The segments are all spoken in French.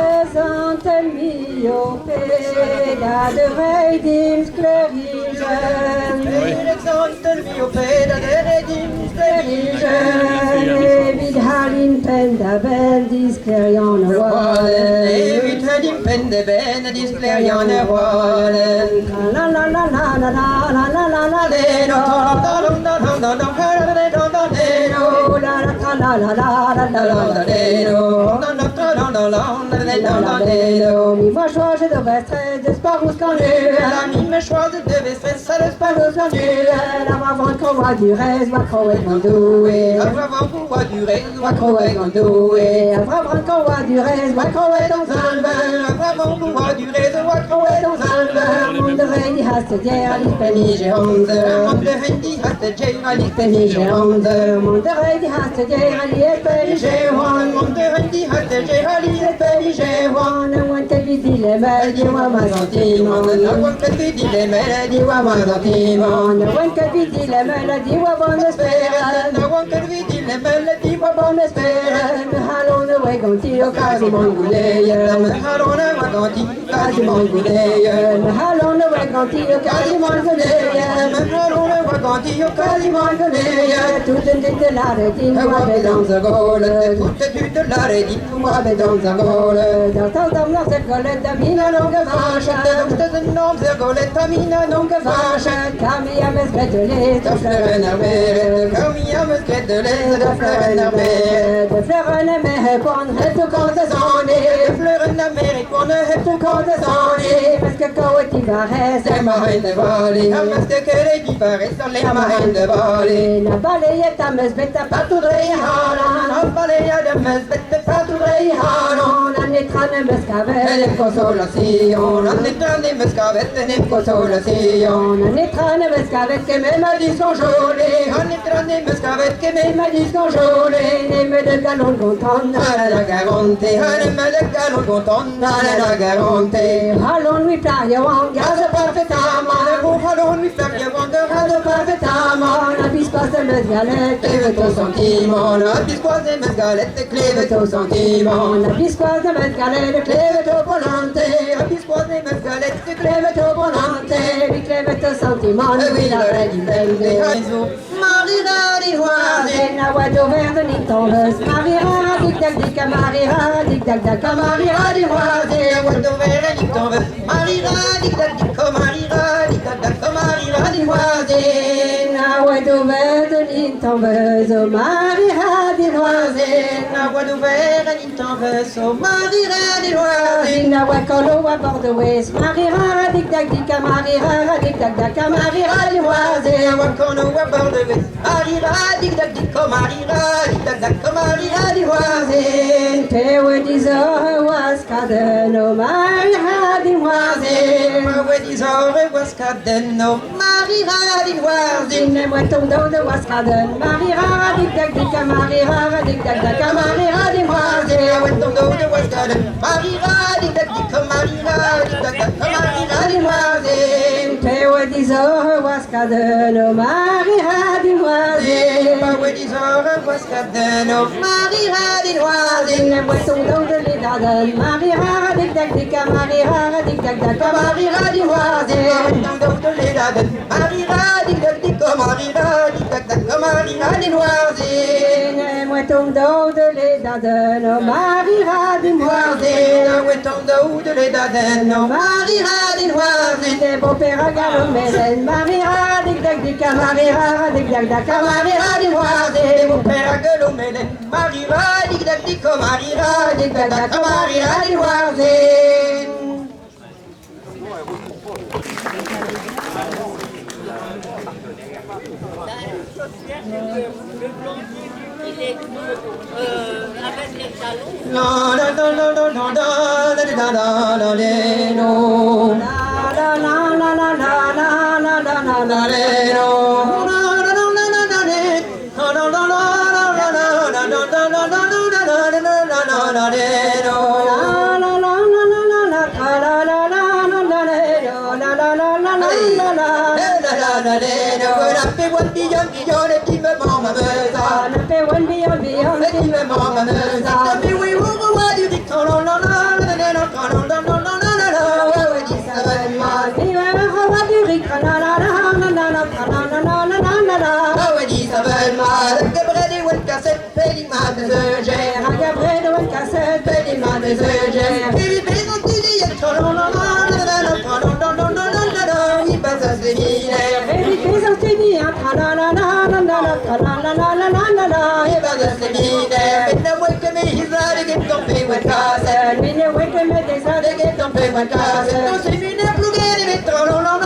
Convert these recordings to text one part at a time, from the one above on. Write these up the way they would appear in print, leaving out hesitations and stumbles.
Horizontal myopée, da de redim sclerigen. Horizontal myopée, da de redim sclerigen. Vid halin penda bendis clerion rolen. Vid halin penda bendis clerion rolen. La la la la la la la la la la la mi mă șoașă de vestre, de sparus canule. La mi mă șoașă de vestre, de sparus canule. La ma vant qu'on voit du reste, va croire qu'on doué. La ma vant qu'on voit du reste, va croire qu'on doué. La ma vant qu'on voit du reste, va croire dans un bain. La ma vant qu'on voit du reste, va croire dans un bain. Mon de rein die hast der alice penige onze. Mon de rein die hast der alice penige onze. Mon de rein die hast der alice penige onze. Mon de rein die hast der alice penige onze. Want to be the melody wa mazantimo. Want to be the melody wa mazantimo. Want to be the melody wa bon espérance. Want to be the melody wa bon espérance. Allons le wagonti au quasiment gouleye. Allons le wagonti quasiment gouleye. Allons le wagonti au quasiment gouleye. Allons le wagonti au quasiment gouleye. Toute une tête de la rétine wa dans un gole. Toute une de la rétine wa dans un gole. Dans la zergoletta mina longa vache. Dans la zergoletta mina longa vache. Camilla me scredele, de fleur en armée. Camilla me scredele, de fleur en armée. De fleur en armée, répondre, et tout quand c'est sonné. De fleur en armée, répondre, et tout quand c'est sonné. Parce que quand tu vas rester, ma reine de voler. Parce que tu vas rester, ma reine de voler. La balayette à me sbetta, pas tout de réhalan. La balayette à me sbetta, pas tout de réhalan. La netrane me scavette, consolazione. La netrane me scavette, consolazione. La netrane me scavette, che me m'a dit son jolé. La netrane me scavette, che me m'a dit son jolé. Ne me de galon content, la garante. Ne me de galon content, la garante. Allons lui plaire, on garde parfaitement. Allons lui plaire, on garde parfaitement. La bispasse de mesgalette, clève ton sentiment. La bispasse de mesgalette, clève ton sentiment. La bispasse de mesgalette, clève ton volonté. La bispasse de mesgalette, clève ton volonté. Oui, clève ton sentiment. Oui, la reine du bende. Marira di Roise, na wado verde ni tombeuse. Marira dik dak dik, marira dik dak dak, marira di Roise, wado verde ni tombeuse. Marira dik dak dik, marira dik dak dak, marira di Roise, na wado verde ni tombeuse. Marira di Roise, na wado verde ni tombeuse. Marira di Roise, na wakolo wa bordeaux. Marira dik dak dik, marira dik dak dak, marira di Roise, wakolo wa bordeaux. Marira dik dak dik, marira dik dak dak, marira di Roise. Pewe di zore was cadeno, marira di Roise. Pewe di zore was cadeno, marira di Roise. Ne mweton do de was caden, marira dik dak dik, marira dik dak dak, marira di Roise. Mweton do de was caden, marira dik dak dik, marira dik dak dak, marira di Roise. Pewe di zore was cadeno, marira di Roise. Pewe di zore was cadeno, marira di Roise. Ne mweton do de li daden, marira dik dak dik, marira dik dak dak, marira di Roise. Mweton do de li daden, marira dik dak dik, marira dik dak dak, marira di Roise. Ne mweton do de li daden, marira di Roise. Ne mweton do de li daden, marira di Roise. Ne beau-père galon melen, marira dik dak dik, marira dik dak dak, marira di Roise. Ne beau-père galon melen, marira dik dak dik, marira dik dak dak, marira di Roise. La fait one beyond beyond et qui me vend ma besace. On a fait one beyond beyond et qui me vend ma besace. Mais oui, au roi du dicton, non, non, non, non, non, non, non, non, non, non, non, non, ouais, ouais, dis ça va mal. Oui, ouais, au roi du dicton, non, non, non, non, non, non, non, non, non, non, non, non, ouais, ouais, dis ça va mal. Gabriel et one cassette, fait l'image de ce gère. Gabriel et one cassette, fait l'image de ce gère. Et lui, mais on dit, non, non, non, non, non, non, non, non, non, non, il passe à ce séminaire. Et lui, mais on dit, non, non, non, non, non, non, non, non, non, il passe à ce séminaire. Mais ne voit que mes isards qui tombent one cassette. Mais ne voit que mes isards qui tombent one cassette. Au séminaire, plus gain, mais non, non, non, non,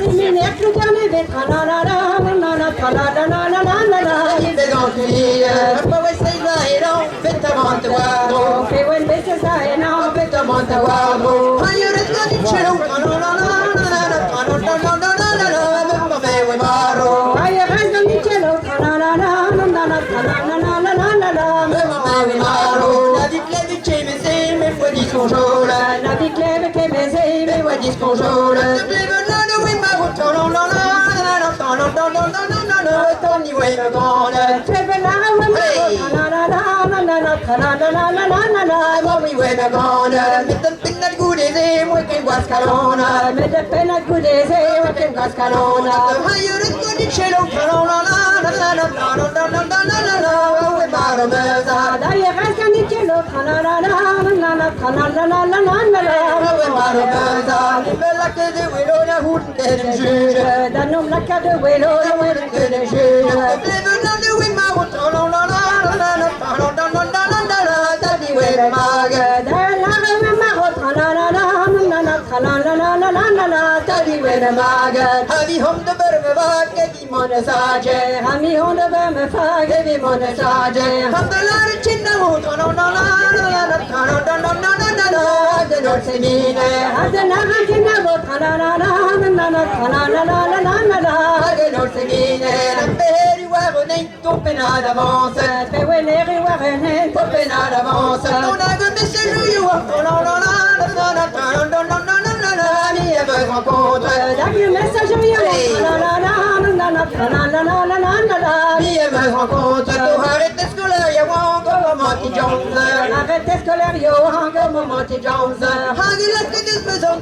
séminaire plus dernier des tra-la-la-la, la-la-la-la-la-la-la-la, il fait gentille. Papa, ouais, c'est ça, et non, faites un monte wardro. Fais ouais, mais c'est ça, et non, faites un monte wardro. Aïe, le temps du cello, tra-la-la-la-la-la-la-la-la-la-la-la, mais ouais, maro. Aïe, reste dans du cello, tra-la-la-la-la-la-la-la-la-la-la, mais ouais, maro. La vie clé du chez mes amis, mais faut dire qu'on joue. La vie clé de mes amis, mais faut dire qu'on joue. Dan om lekker de welo, dan moet ik kunnen juren. We blijven naar de wind, maar goed, dat die wele magen. Daar lagen we maar goed, dat die wele magen. Hami honden burmen vaken, die mannen zagen. Hami honden burmen vaken, die mannen zagen. Handen laten chinnen goed, de Noordse mine. Handen laten chinnen goed, de Noordse mine. Dan beheri waren een toppen aan d'avance. Beheri waren een toppen aan d'avance. On a vu Monsieur Jouillou, ami et me rencontre. D'ailleurs, Monsieur Jouillou, ami et me rencontre. Arrêtez scolaire, y'a encore Monty Jones. Arrêtez scolaire, y'a encore Monty Jones. Hagi la tête de maison,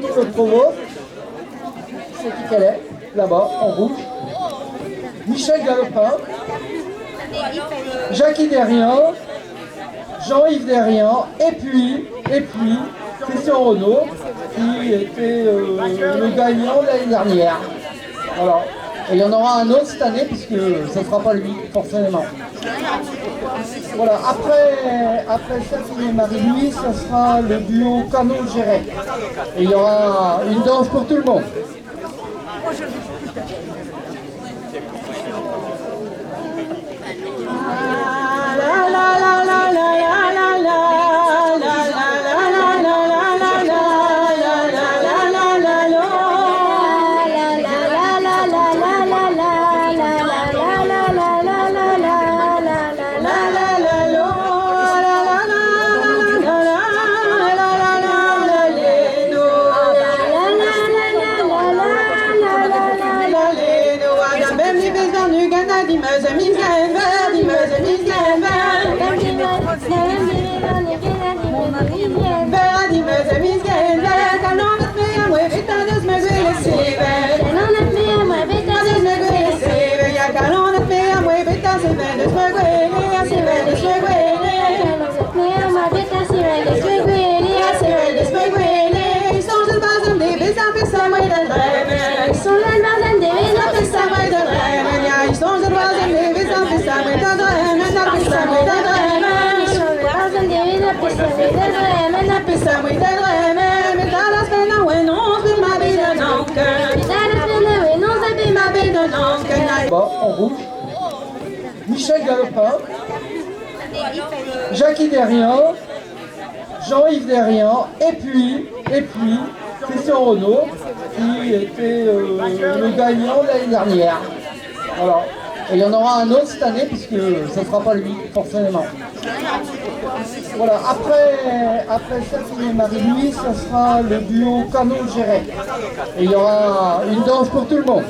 Notre promo, c'est qui qu'elle est, là-bas, en rouge. Michel Galopin, Jackie Derrien, Jean-Yves Derrien, et puis Christian Renaud, qui était le gagnant de l'année dernière. Voilà. Et il y en aura un autre cette année, puisque ce ne sera pas lui, forcément. Voilà, après Sabine et Marie-Louise, ça sera le duo Canon-Géret. Et il y aura une danse pour tout le monde. Wezen pissam wezen dremen. Solen bazen de wezen Pissam wezen dremen. Ja, ich stond er wezen de wezen pissam wezen dremen. Na pissam wezen dremen. bazen de wezen pissam wezen dremen. Na pissam wezen dremen. Met alles ben nou en ons ben ma bide donker. Dames vinden we non ze be Ma bide donker. Bas, en rouge. Michel Galopin. Jackie Derrien. Jean-Yves Derrien. Et puis, Christian Renaud, qui était le gagnant de l'année dernière. Voilà. Et il y en aura un autre cette année, puisque ça ne sera pas lui, forcément. Voilà, après Stéphanie et Marie-Louise, ça sera le duo Canon-Géret. Et il y aura une danse pour tout le monde.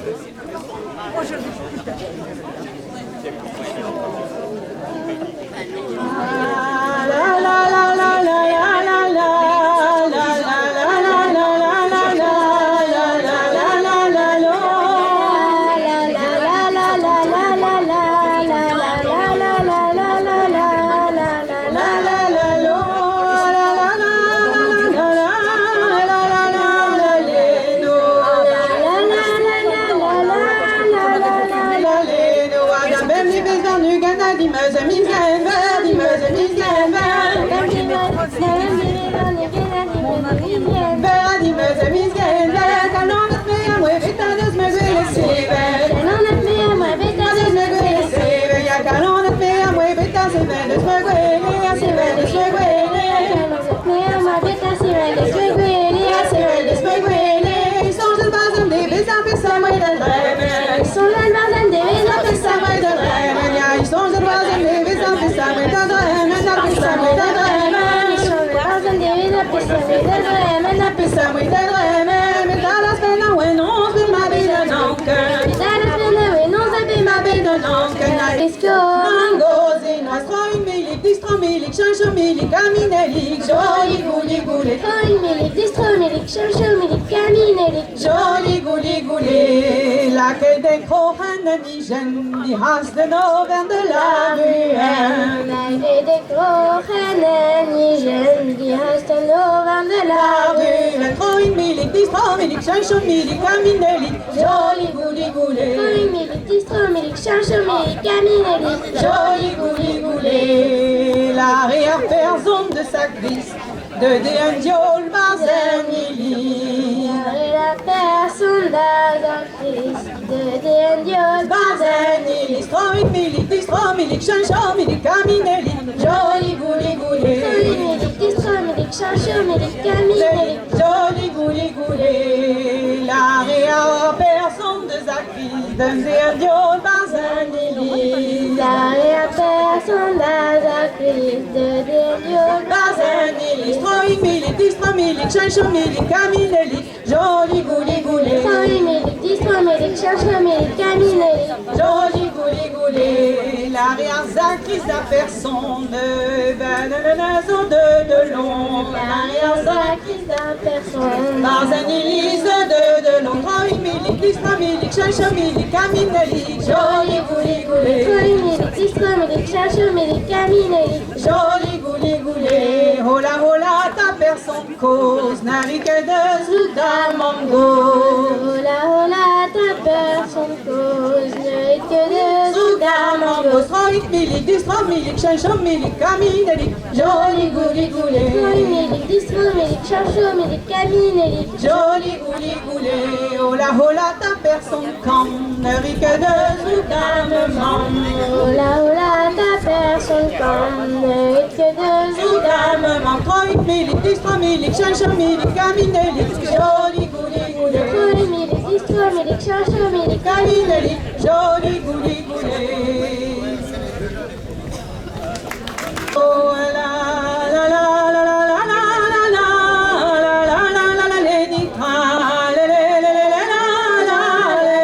Joli gouli gouli, Milik, distro milik, chouchou milik, kaminelik. joli gouli gouli, la queue des crochets ni jeune, die haast de noven de la rue. Bij de kroegen die jeune, die hasten over de La la rue, troin milik, distro milik, chancho milik, kaminelik, joli gouli gouli, Milik, distro milik, chouchou milik, kaminelik. joli gouli gouli, l'arrière-personne de sa glisse, de Diol Barzanili. La personne d'Azakris, de Dendiol Barzanili, stroin milik, distro milik, chancho milik, kaminelik, joli gouli gouli. Milik, distro milik, chouchou milik, kaminelik. Joli gouli gouli, l'arrière-personne de Zakris, de Diol Barzanili. La personne d'Azakris, de Dendiol Barzanili, stroin milik, distro milik, chancho milik, kaminelik, joli gouli gouli. Milik, distro milik, chouchou milik, kaminelik. Joli gouli gouli, l'arrière-Zakris, la personne de long. L'arrière-Zakris, la personne. Barzanili, de long, troin milik, distro milik, chancho milik, kaminelik, joli gouli gouli. Milik, distro milik, chouchou milik, kaminelik. Joli gouli gouli, hola hola, ta personne cause, n'arrive que de Soudan Mango. Hola, hola, ta personne cause, ne que de Soudan Mango, stroit milik, distro milik, chancho milik, kaminelik, joli gouli gouli. Milik, distro milik, chouchou milik, kaminelik. Joli gouli gouli, hola hola, ta personne comme, n'arrive que de Soudan Mango. Hola, hola, ta personne comme, ne que de Soudan Mango, stroit milik, distro milik, chancho milik, kaminelik, joli gouli gouli. Milik, distro milik, chouchou milik, Kaminelik, joli gouli gouli. Oh la la la la la la la la la la la la la la lady tra la la la la la la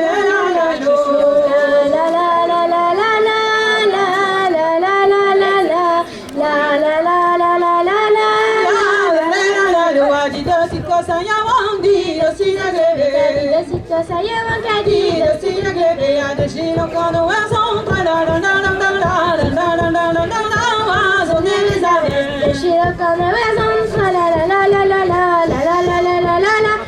la la la lo. La la la la la la la la la la la la la la la la la la la.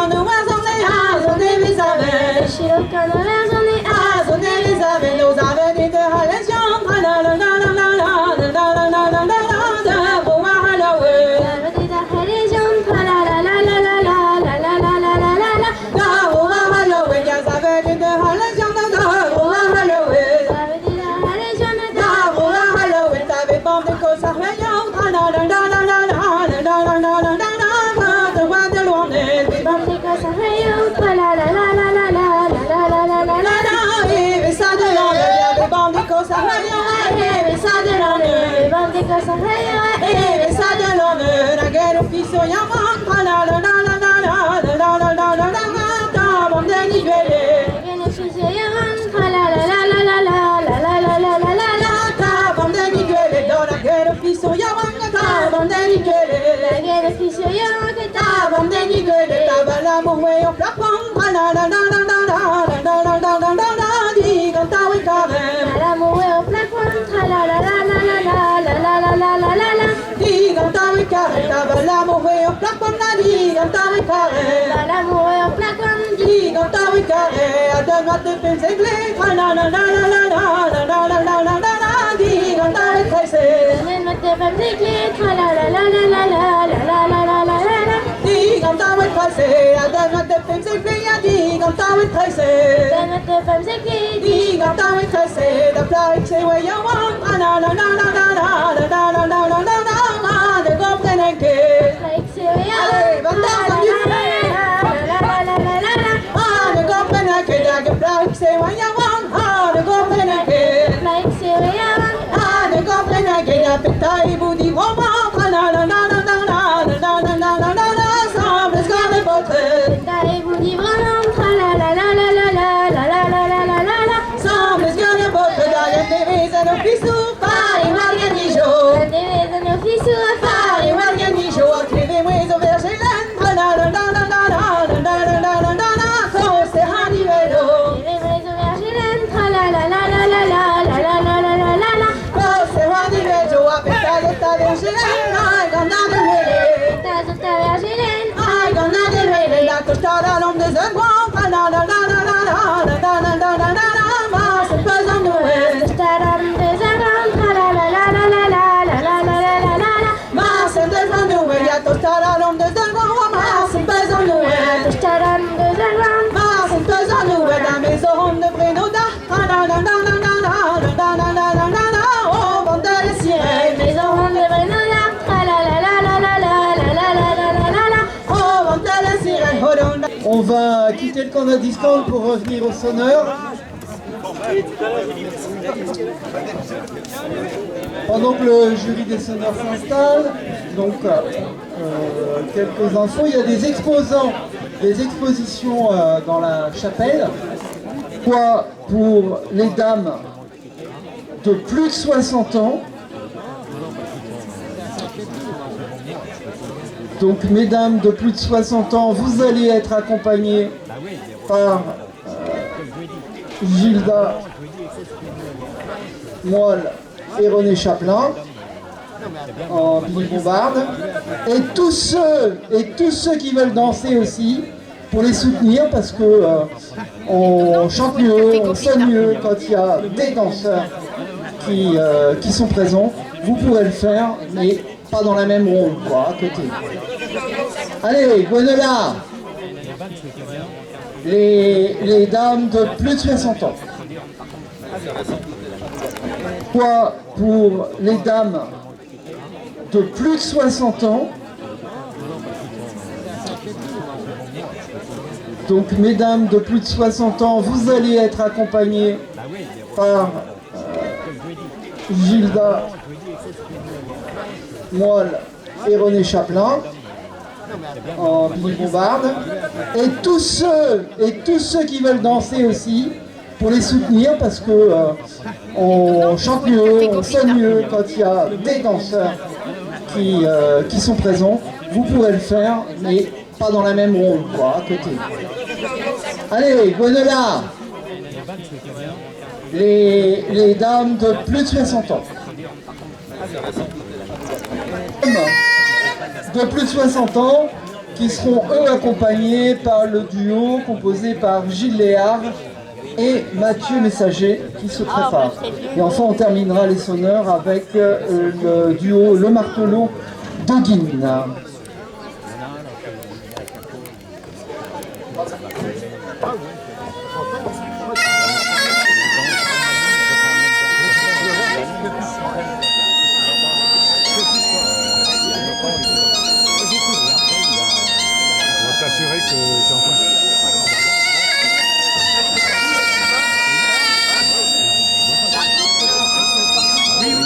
no azone azone bizave Shiroka no razone azone bizave no zave ni de halation la la la la la la la la la la la la bo wa halawe Avadida harijon la la la la la la la la la la la la la la bo wa halawe ya zave ni de halation la la bo wa halawe Avadida harijon la bo wa halawe ta be bom de ko sa hayon la la la la la la la la la la la la la de wa de loine Bamdika sahayo la la la la la la la la la la la la Bamdiko sahayo, Bamdika sahayo la guerre au fils au yaman, la la la la la la la la la la la la, bande nivelle. Gene fuseyan la la la la la la la la la la la la la Bande nivelle, dans la guerre au fils au yaman, bande nivelle. Gene fuseyan Bande nivelle, tabala moué au plafond, la la la la la la la la la la la la, dit quand t'as oui carême. la moué au plafond la la la la la la la la la la la la la Dit quand t'as oui carême, tabala moué au plafond, la dit quand t'as oui carême. la moué au plafond Dit quand t'as oui carême, à deux mois de peine c'est clé, la la la la la la la la la la la la la, dit quand t'as oui tressé. Nen mate bamdiki la la la la la la la la la la la la la Dit quand t'as oui tressé, à deux mois de peine c'est clé, dit quand t'as oui tressé. Nen mate bamdiki Dit quand t'as oui tressé, la plaque c'est ouais y'a la la la la la la la la la la la la la, de comprendre que. like Syria Allez, va la la la la la la la Ah, de comprendre que la plaque c'est ouais y'a ah, de comprendre que. like Syria Ah, de comprendre que la pétaille vous dit vraiment, la la la la la la la la la la la la, semble se garder votre. Dai budi vraiment la la la la la la la la la la la la la Semble se garder votre, d'ailleurs des raisins au fissou, pas et marganijo. Devez un office à Pas et marganijo, écrivez-moi au verger laine, la la la la la la la la la la la la la, quand c'est hanivelo. la la la la la la la la la la la la la Quand c'est hanivelo, avec ta leta verger laine, ay, gana de mele. Tazo tavergilen Ay, gana de mele, la costara l'homme des aigouans, la la la la la la la la la la la la la, ma c'est pas un Noël. Staram des agam la la la la la la la la la la la la la Ma c'est pas un Noël, ya costara l'homme des aigouans, ma c'est pas un Noël. Staram des agam Ma c'est pas un Noël, la maison de Brénoda, la la la la la la la la la la la la la, oh, bande de sirènes. Maison de Brenola la la la la la la la la la la la la la Oh, bande de sirènes, oh, non. On va quitter le camp de discount pour revenir au sonneur. Pendant que le jury des sonneurs s'installe, donc quelques infos. Il y a des exposants, des expositions dans la chapelle. Quoi pour les dames de plus de 60 ans. Donc, mesdames de plus de 60 ans, vous allez être accompagnées par Gilda Moelle et René Chaplin en Billy Bombarde. Et tous ceux qui veulent danser aussi, pour les soutenir, parce que on chante mieux, on sonne mieux quand il y a des danseurs qui sont présents. Vous pourrez le faire, mais pas dans la même ronde, quoi, à côté. Allez, Gwenola, les dames de plus de 60 ans. Quoi pour les dames de plus de 60 ans. Donc, mesdames de plus de 60 ans, vous allez être accompagnées par Gilda Moelle et René Chaplin en Billy Bombarde. Et tous ceux qui veulent danser aussi, pour les soutenir, parce que on chante mieux, on sonne mieux quand il y a des danseurs qui sont présents. Vous pourrez le faire, mais pas dans la même ronde, quoi, à côté. Allez, Gwenola, les dames de plus de 60 ans. De plus de 60 ans, qui seront eux accompagnés par le duo composé par Gilles Léard et Mathieu Messager qui se prépare. Et enfin on terminera les sonneurs avec le duo Le Martelot de Guine. T'assurer que c'est en face. Oui, oui.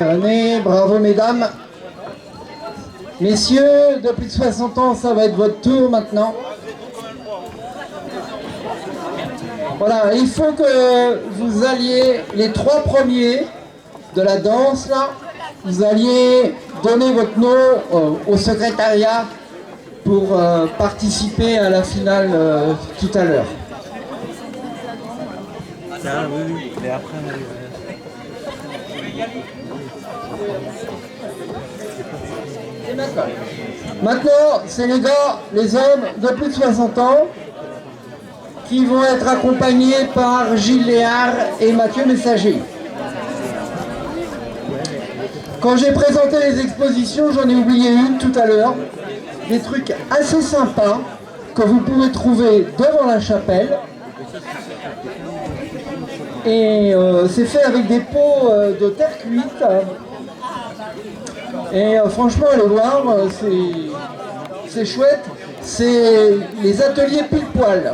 Année, bravo mesdames. Messieurs, de plus de 60 ans, ça va être votre tour maintenant. Voilà, il faut que vous alliez, les 3 premiers de la danse, là, vous alliez donner votre nom au secrétariat pour participer à la finale tout à l'heure. Oui, mais après, Maintenant, c'est les gars, les hommes de plus de 60 ans qui vont être accompagnés par Gilles Léard et Mathieu Messager. Quand j'ai présenté les expositions, j'en ai oublié une tout à l'heure, des trucs assez sympas que vous pouvez trouver devant la chapelle. Et c'est fait avec des pots de terre cuite. Et franchement, allez voir, c'est chouette. C'est les ateliers pile poil.